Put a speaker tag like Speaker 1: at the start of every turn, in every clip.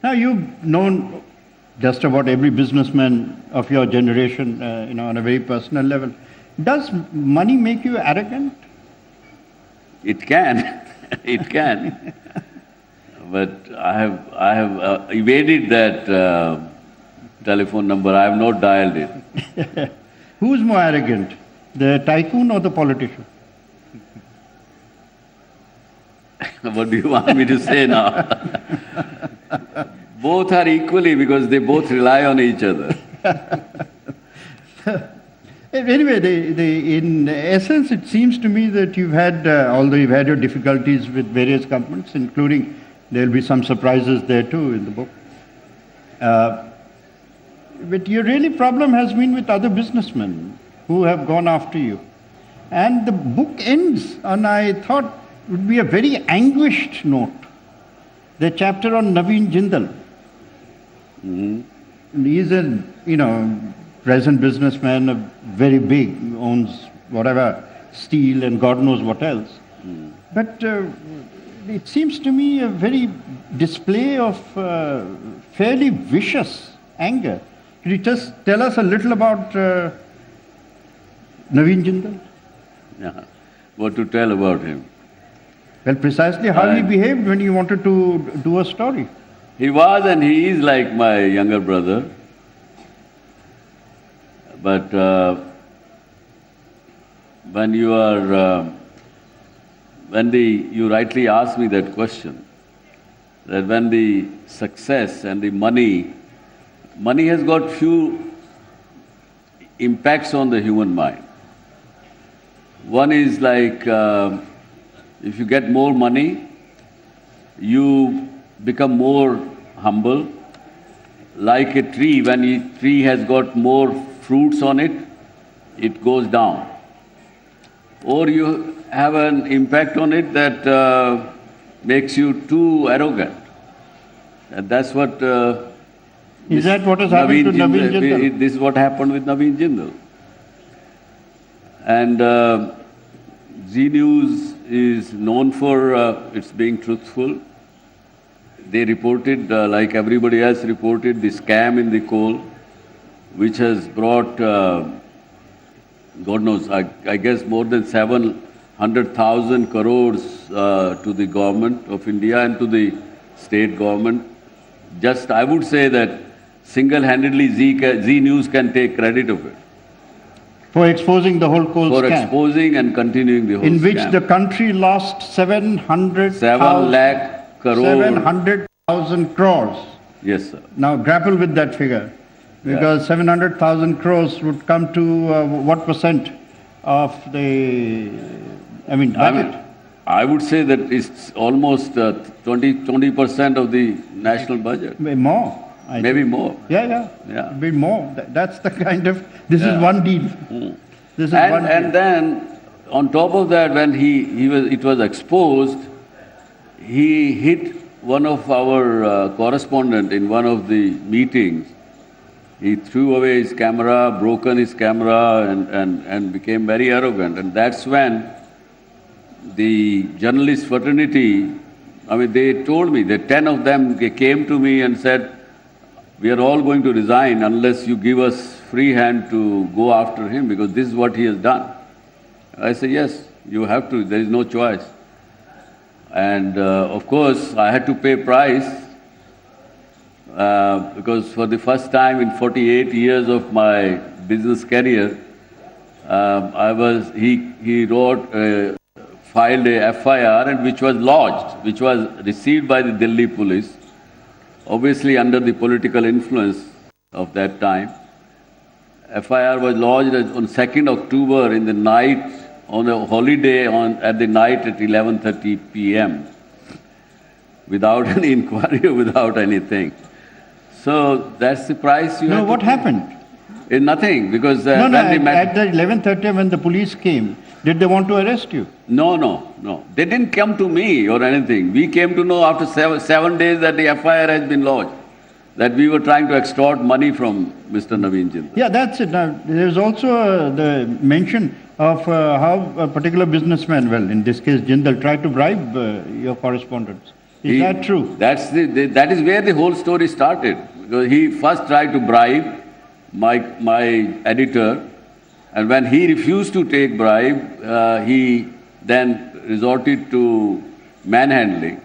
Speaker 1: Now, you've known just about every businessman of your generation, on a very personal level. Does money make you arrogant?
Speaker 2: It can, it can. But I have evaded that telephone number. I have not dialed it.
Speaker 1: Who's more arrogant, the tycoon or the politician?
Speaker 2: What do you want me to say now? Both are equally, because they both rely on each other.
Speaker 1: Anyway, in essence, it seems to me that you've had, although you've had your difficulties with various governments, including, there'll be some surprises there too in the book. But your really problem has been with other businessmen who have gone after you. And the book ends on, I thought, would be a very anguished note. The chapter on Naveen Jindal.
Speaker 2: Mm-hmm.
Speaker 1: He's a, present businessman, very big, owns whatever, steel and God knows what else.
Speaker 2: Mm.
Speaker 1: But it seems to me a very display of fairly vicious anger. Could you just tell us a little about Naveen Jindal?
Speaker 2: Yeah. What to tell about him?
Speaker 1: Well, precisely how he behaved when you wanted to do a story.
Speaker 2: He was and he is like my younger brother. But when you rightly asked me that question, that when the success and the money has got few impacts on the human mind. One is like, if you get more money, you become more humble. Like a tree, when a tree has got more fruits on it, it goes down. Or you have an impact on it that makes you too arrogant. And that's what...
Speaker 1: is that what has happened to Naveen Jindal?
Speaker 2: This is what happened with Naveen Jindal. And Zee News is known for its being truthful. They reported, like everybody else reported, the scam in the coal, which has brought, God knows, I guess more than 700,000 crores to the government of India and to the state government. Just, I would say that single-handedly Zee News can take credit of it.
Speaker 1: For exposing the whole coal scam.
Speaker 2: For exposing and continuing the whole
Speaker 1: scam. In which
Speaker 2: scam.
Speaker 1: the country lost 700,000 crores.
Speaker 2: Yes, sir.
Speaker 1: Now grapple with that figure. Because 700,000 crores would come to what percent of the, budget?
Speaker 2: I would say that it's almost 20% of the national budget.
Speaker 1: More.
Speaker 2: Maybe more.
Speaker 1: Yeah. Maybe more. That's the kind of, this is one deal.
Speaker 2: Mm.
Speaker 1: This is
Speaker 2: one deal. And then, on top of that, when it was exposed, he hit one of our correspondent in one of the meetings. He threw away his camera, broken his camera, and became very arrogant. And that's when the journalist fraternity, they told me, that 10 of them came to me and said, we are all going to resign unless you give us free hand to go after him, because this is what he has done. I said, yes, you have to, there is no choice. And of course, I had to pay price, because for the first time in 48 years of my business career, he filed a FIR, and which was lodged, which was received by the Delhi police, obviously under the political influence of that time. FIR was lodged on 2nd October in the night, on a holiday at the night at 11:30 p.m. without any inquiry, without anything. So that's the price you have to pay.
Speaker 1: What happened?
Speaker 2: Nothing, because...
Speaker 1: at the 11:30 when the police came, did they want to arrest you?
Speaker 2: No. They didn't come to me or anything. We came to know after 7 days that the FIR has been lodged, that we were trying to extort money from Mr. Naveen Jindal.
Speaker 1: Yeah, that's it. Now, there's also the mention of how a particular businessman, well, in this case Jindal, tried to bribe your correspondents. Is that true?
Speaker 2: That is where the whole story started. Because he first tried to bribe my editor, and when he refused to take bribe, he then resorted to manhandling.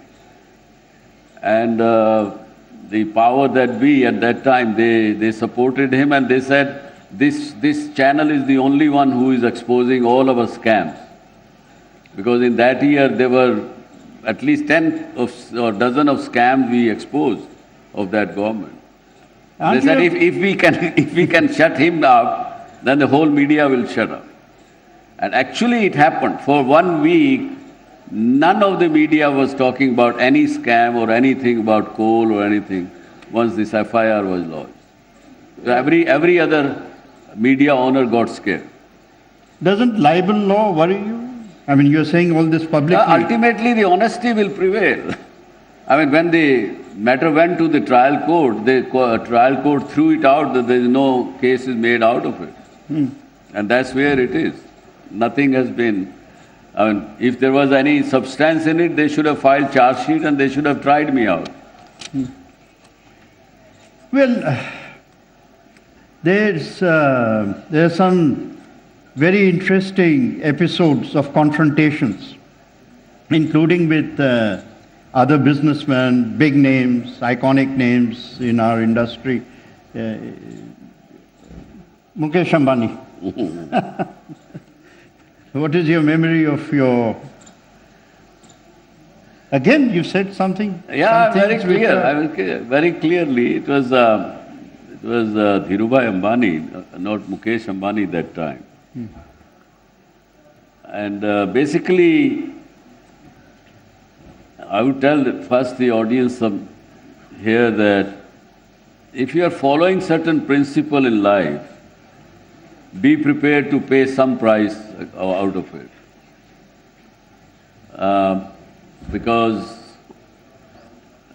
Speaker 2: And the power that be at that time, they supported him, and they said, this channel is the only one who is exposing all our scams. Because in that year there were at least 10 or dozen of scams we exposed of that government. They said if we can shut him up, then the whole media will shut up. And actually it happened. For 1 week, none of the media was talking about any scam or anything about coal or anything once this FIR was lodged. So every other media owner got scared.
Speaker 1: Doesn't libel law worry you? I mean, you're saying all this publicly.
Speaker 2: Ultimately, the honesty will prevail. I mean, when the matter went to the trial court, the trial court threw it out that there is no cases made out of it. And that's where it is. Nothing has been... I mean, if there was any substance in it, they should have filed charge sheet and they should have tried me out.
Speaker 1: Well, there's some very interesting episodes of confrontations, including with other businessmen, big names, iconic names in our industry. Mukesh Ambani. What is your memory of your... Again, you said something?
Speaker 2: Yeah, very clear. Very clearly, it was Dhirubhai Ambani, not Mukesh Ambani that time. And basically, I would tell first the audience here that if you are following certain principle in life, be prepared to pay some price out of it. Because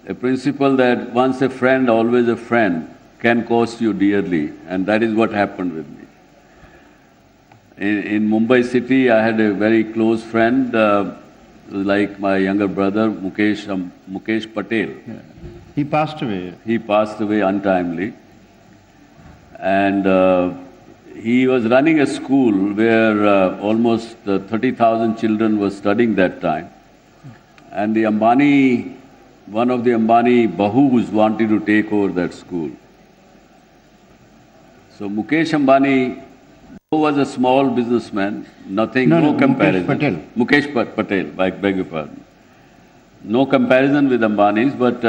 Speaker 2: a principle that once a friend, always a friend can cost you dearly, and that is what happened with me. In Mumbai city, I had a very close friend, like my younger brother, Mukesh Patel.
Speaker 1: Yeah. He passed away.
Speaker 2: He passed away untimely. And he was running a school where almost 30,000 children were studying that time. And the Ambani, one of the Ambani Bahus wanted to take over that school. So Mukesh Ambani was a small businessman, no comparison. Mukesh Patel, I beg your pardon. No comparison with Ambanis, but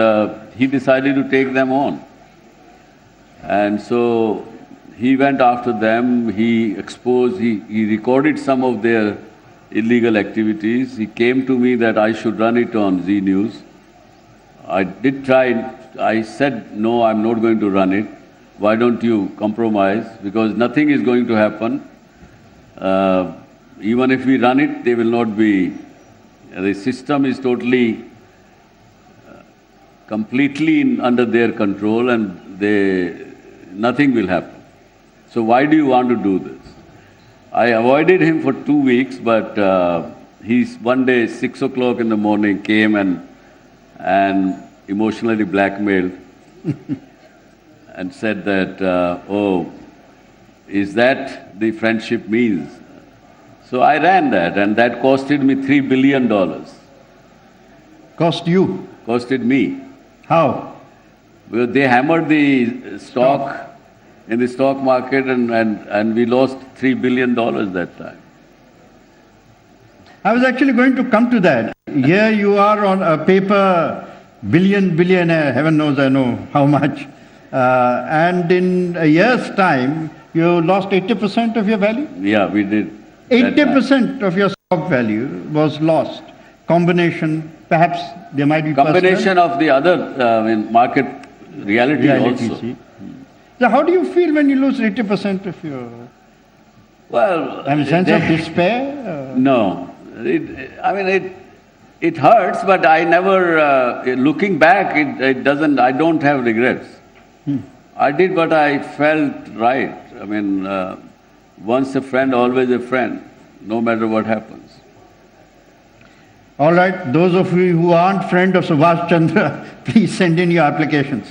Speaker 2: he decided to take them on. And so he went after them, he recorded some of their illegal activities. He came to me that I should run it on Zee News. I did try, I said, no, I'm not going to run it. Why don't you compromise? Because nothing is going to happen. Even if we run it, they will not be... The system is totally, completely under their control, and nothing will happen. So why do you want to do this? I avoided him for 2 weeks, but he's one day, 6 o'clock in the morning, came and emotionally blackmailed and said that, oh, is that the friendship means? So I ran that, and that costed me $3 billion.
Speaker 1: Cost you?
Speaker 2: Costed me.
Speaker 1: How?
Speaker 2: Well, they hammered the stock in the stock market, and we lost $3 billion that time.
Speaker 1: I was actually going to come to that. Here you are on a paper, billionaire, heaven knows I know how much. And in a year's time, you lost 80% of your value?
Speaker 2: Yeah, we did.
Speaker 1: 80% of your stock value was lost. Combination, perhaps there might be
Speaker 2: combination of the other market reality also.
Speaker 1: See. So how do you feel when you lose 80% of your...
Speaker 2: Well...
Speaker 1: I mean, sense of despair?
Speaker 2: No. It hurts, but I never... looking back, it doesn't... I don't have regrets. I did what I felt right. I mean, once a friend, always a friend, no matter what happens.
Speaker 1: All right, those of you who aren't friend of Subhash Chandra, please send in your applications.